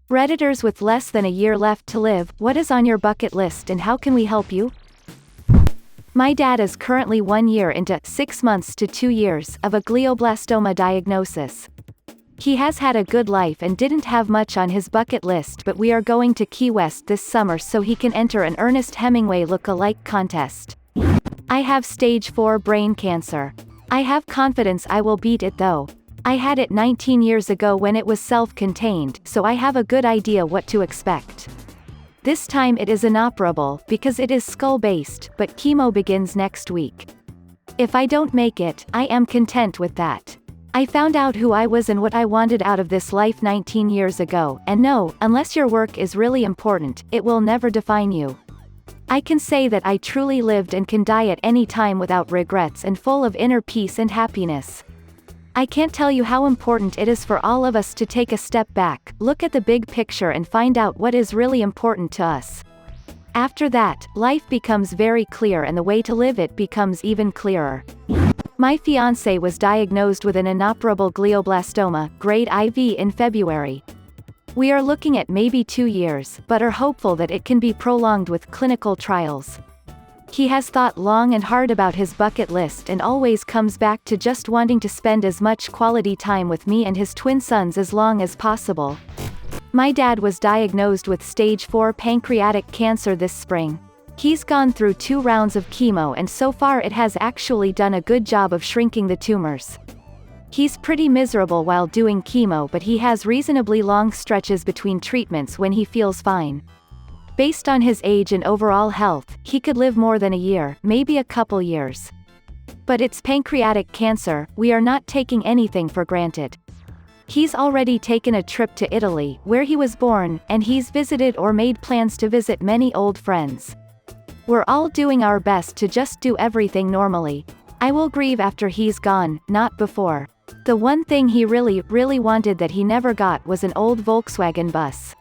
Redditors, with less than a year left to live, what is on your bucket list and how can we help you? My dad is currently 1 year into 6 months to 2 years of a glioblastoma diagnosis. He has had a good life and didn't have much on his bucket list, but we are going to Key West this summer so he can enter an Ernest Hemingway look-alike contest. I have stage 4 brain cancer. I have confidence I will beat it though. I had it 19 years ago when it was self-contained, so I have a good idea what to expect. This time it is inoperable, because it is skull-based, but chemo begins next week. If I don't make it, I am content with that. I found out who I was and what I wanted out of this life 19 years ago, and no, unless your work is really important, it will never define you. I can say that I truly lived and can die at any time without regrets and full of inner peace and happiness. I can't tell you how important it is for all of us to take a step back, look at the big picture and find out what is really important to us. After that, life becomes very clear and the way to live it becomes even clearer. My fiancé was diagnosed with an inoperable glioblastoma, grade IV, in February. We are looking at maybe 2 years, but are hopeful that it can be prolonged with clinical trials. He has thought long and hard about his bucket list and always comes back to just wanting to spend as much quality time with me and his twin sons as long as possible. My dad was diagnosed with stage 4 pancreatic cancer this spring. He's gone through 2 rounds of chemo and so far it has actually done a good job of shrinking the tumors. He's pretty miserable while doing chemo, but he has reasonably long stretches between treatments when he feels fine. Based on his age and overall health, he could live more than a year, maybe a couple years. But it's pancreatic cancer, we are not taking anything for granted. He's already taken a trip to Italy, where he was born, and he's visited or made plans to visit many old friends. We're all doing our best to just do everything normally. I will grieve after he's gone, not before. The one thing he really wanted that he never got was an old Volkswagen bus.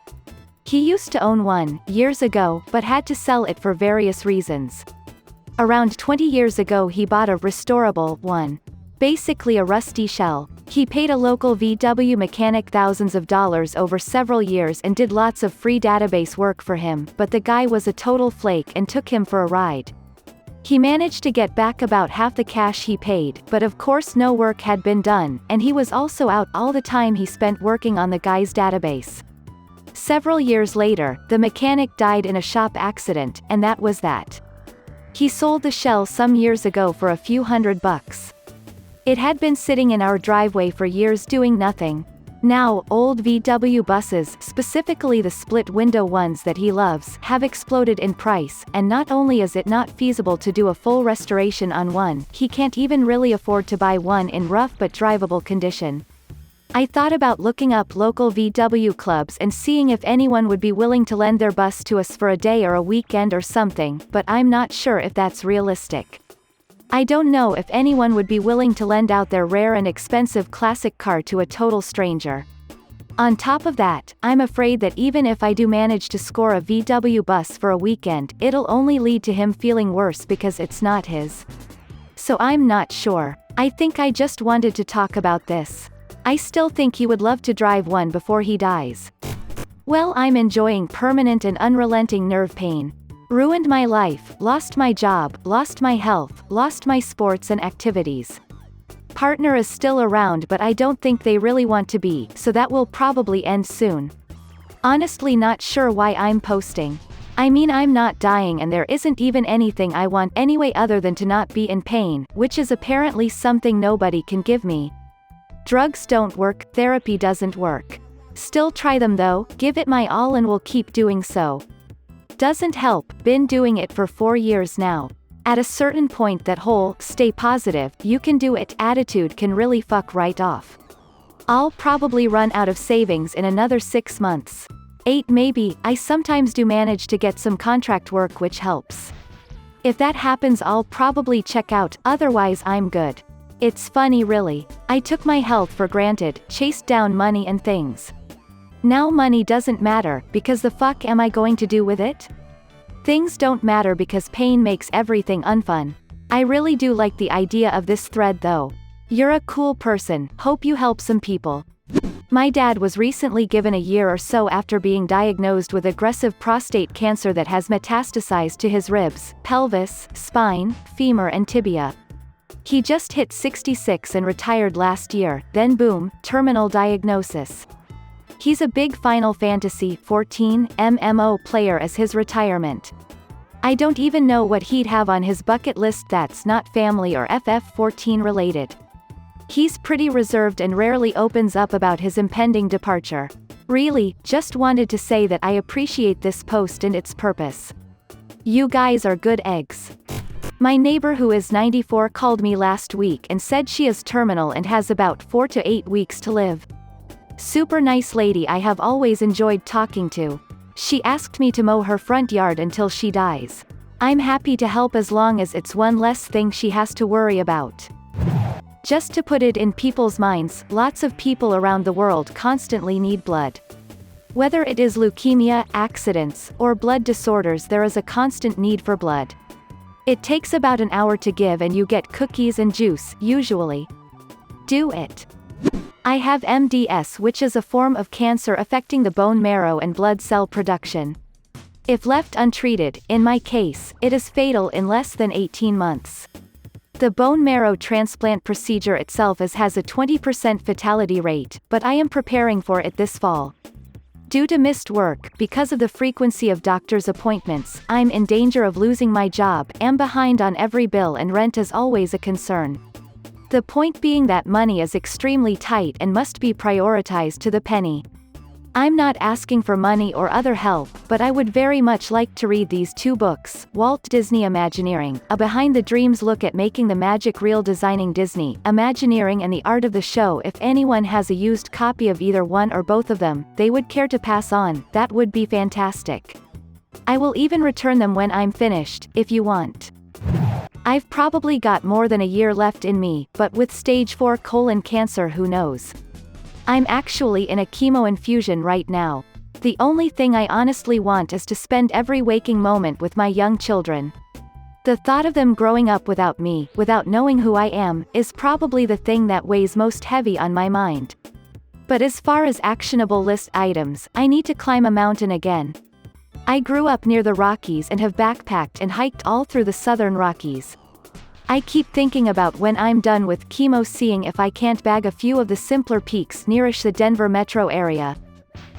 He used to own one, years ago, but had to sell it for various reasons. Around 20 years ago he bought a restorable one. Basically a rusty shell. He paid a local VW mechanic thousands of dollars over several years and did lots of free database work for him, but the guy was a total flake and took him for a ride. He managed to get back about half the cash he paid, but of course no work had been done, and he was also out all the time he spent working on the guy's database. Several years later, the mechanic died in a shop accident, and that was that. He sold the shell some years ago for a few $100. It had been sitting in our driveway for years doing nothing. Now, old VW buses, specifically the split-window ones that he loves, have exploded in price, and not only is it not feasible to do a full restoration on one, he can't even really afford to buy one in rough but drivable condition. I thought about looking up local VW clubs and seeing if anyone would be willing to lend their bus to us for a day or a weekend or something, but I'm not sure if that's realistic. I don't know if anyone would be willing to lend out their rare and expensive classic car to a total stranger. On top of that, I'm afraid that even if I do manage to score a VW bus for a weekend, it'll only lead to him feeling worse because it's not his. So I'm not sure. I think I just wanted to talk about this. I still think he would love to drive one before he dies. Well, I'm enjoying permanent and unrelenting nerve pain. Ruined my life, lost my job, lost my health, lost my sports and activities. Partner is still around but I don't think they really want to be, so that will probably end soon. Honestly not sure why I'm posting. I mean, I'm not dying and there isn't even anything I want anyway other than to not be in pain, which is apparently something nobody can give me. Drugs don't work, therapy doesn't work. Still try them though, give it my all and will keep doing so. Doesn't help, been doing it for 4 years now. At a certain point that whole, stay positive, you can do it attitude can really fuck right off. I'll probably run out of savings in another 6 months. 8 maybe. I sometimes do manage to get some contract work which helps. If that happens I'll probably check out, otherwise I'm good. It's funny really. I took my health for granted, chased down money and things. Now money doesn't matter, because the fuck am I going to do with it? Things don't matter because pain makes everything unfun. I really do like the idea of this thread though. You're a cool person, hope you help some people. My dad was recently given a year or so after being diagnosed with aggressive prostate cancer that has metastasized to his ribs, pelvis, spine, femur and tibia. He just hit 66 and retired last year, then boom, terminal diagnosis. He's a big Final Fantasy XIV MMO player as his retirement. I don't even know what he'd have on his bucket list that's not family or FF14 related. He's pretty reserved and rarely opens up about his impending departure. Really, just wanted to say that I appreciate this post and its purpose. You guys are good eggs. My neighbor who is 94 called me last week and said she is terminal and has about 4 to 8 weeks to live. Super nice lady I have always enjoyed talking to. She asked me to mow her front yard until she dies. I'm happy to help as long as it's one less thing she has to worry about. Just to put it in people's minds, lots of people around the world constantly need blood. Whether it is leukemia, accidents, or blood disorders, there is a constant need for blood. It takes about an hour to give and you get cookies and juice, usually. Do it. I have MDS, which is a form of cancer affecting the bone marrow and blood cell production. If left untreated, in my case, it is fatal in less than 18 months. The bone marrow transplant procedure itself has a 20% fatality rate, but I am preparing for it this fall. Due to missed work, because of the frequency of doctor's appointments, I'm in danger of losing my job, am behind on every bill and rent is always a concern. The point being that money is extremely tight and must be prioritized to the penny. I'm not asking for money or other help, but I would very much like to read these 2 books, Walt Disney Imagineering, a behind-the-dreams look at making the magic real, designing Disney Imagineering and the art of the show. If anyone has a used copy of either one or both of them, they would care to pass on, that would be fantastic. I will even return them when I'm finished, if you want. I've probably got more than a year left in me, but with stage 4 colon cancer, who knows? I'm actually in a chemo infusion right now. The only thing I honestly want is to spend every waking moment with my young children. The thought of them growing up without me, without knowing who I am, is probably the thing that weighs most heavy on my mind. But as far as actionable list items, I need to climb a mountain again. I grew up near the Rockies and have backpacked and hiked all through the southern Rockies. I keep thinking about when I'm done with chemo, seeing if I can't bag a few of the simpler peaks nearish the Denver metro area.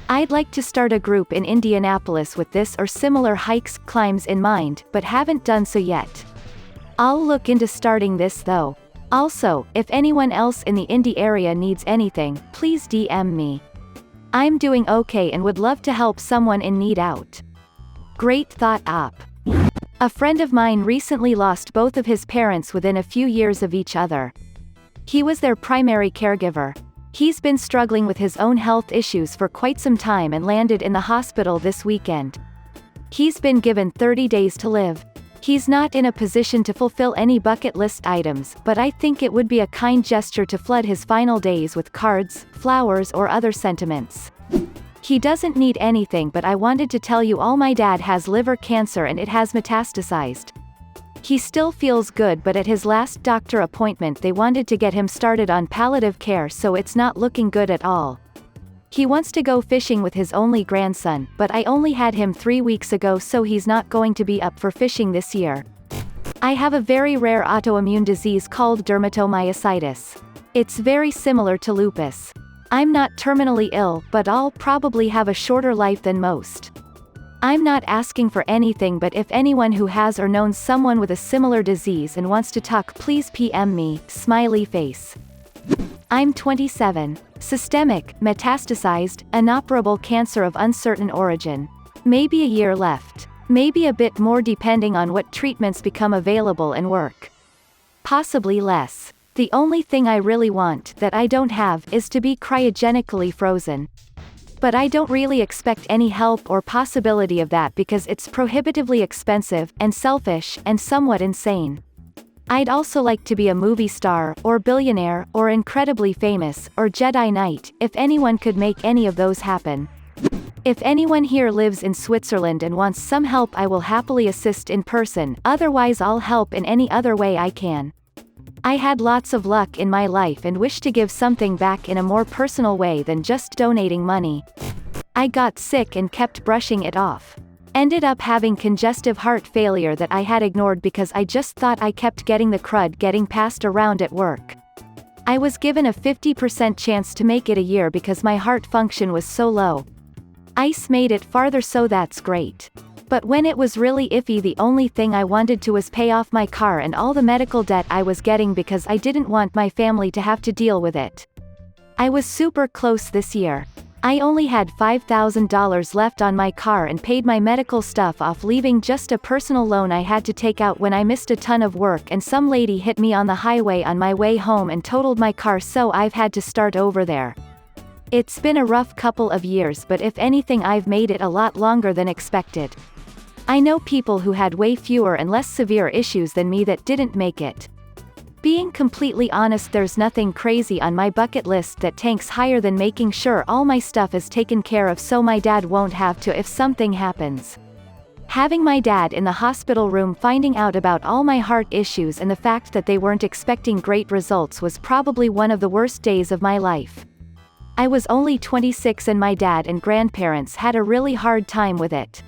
I'd like to start a group in Indianapolis with this or similar hikes, climbs in mind, but haven't done so yet. I'll look into starting this though. Also, if anyone else in the Indy area needs anything, please DM me. I'm doing okay and would love to help someone in need out. Great thought, Op. A friend of mine recently lost both of his parents within a few years of each other. He was their primary caregiver. He's been struggling with his own health issues for quite some time and landed in the hospital this weekend. He's been given 30 days to live. He's not in a position to fulfill any bucket list items, but I think it would be a kind gesture to flood his final days with cards, flowers or other sentiments. He doesn't need anything, but I wanted to tell you all, my dad has liver cancer and it has metastasized. He still feels good, but at his last doctor appointment they wanted to get him started on palliative care, so it's not looking good at all. He wants to go fishing with his only grandson, but I only had him 3 weeks ago, so he's not going to be up for fishing this year. I have a very rare autoimmune disease called dermatomyositis. It's very similar to lupus. I'm not terminally ill, but I'll probably have a shorter life than most. I'm not asking for anything, but if anyone who has or knows someone with a similar disease and wants to talk, please PM me, smiley face. I'm 27. Systemic, metastasized, inoperable cancer of uncertain origin. Maybe a year left. Maybe a bit more depending on what treatments become available and work. Possibly less. The only thing I really want, that I don't have, is to be cryogenically frozen. But I don't really expect any help or possibility of that because it's prohibitively expensive, and selfish, and somewhat insane. I'd also like to be a movie star, or billionaire, or incredibly famous, or Jedi Knight, if anyone could make any of those happen. If anyone here lives in Switzerland and wants some help, I will happily assist in person, otherwise I'll help in any other way I can. I had lots of luck in my life and wish to give something back in a more personal way than just donating money. I got sick and kept brushing it off. Ended up having congestive heart failure that I had ignored because I just thought I kept getting the crud getting passed around at work. I was given a 50% chance to make it a year because my heart function was so low. Ice made it farther, so that's great. But when it was really iffy, the only thing I wanted to was pay off my car and all the medical debt I was getting because I didn't want my family to have to deal with it. I was super close this year. I only had $5,000 left on my car and paid my medical stuff off, leaving just a personal loan I had to take out when I missed a ton of work and some lady hit me on the highway on my way home and totaled my car, so I've had to start over there. It's been a rough couple of years, but if anything I've made it a lot longer than expected. I know people who had way fewer and less severe issues than me that didn't make it. Being completely honest, there's nothing crazy on my bucket list that tanks higher than making sure all my stuff is taken care of so my dad won't have to if something happens. Having my dad in the hospital room finding out about all my heart issues and the fact that they weren't expecting great results was probably one of the worst days of my life. I was only 26 and my dad and grandparents had a really hard time with it.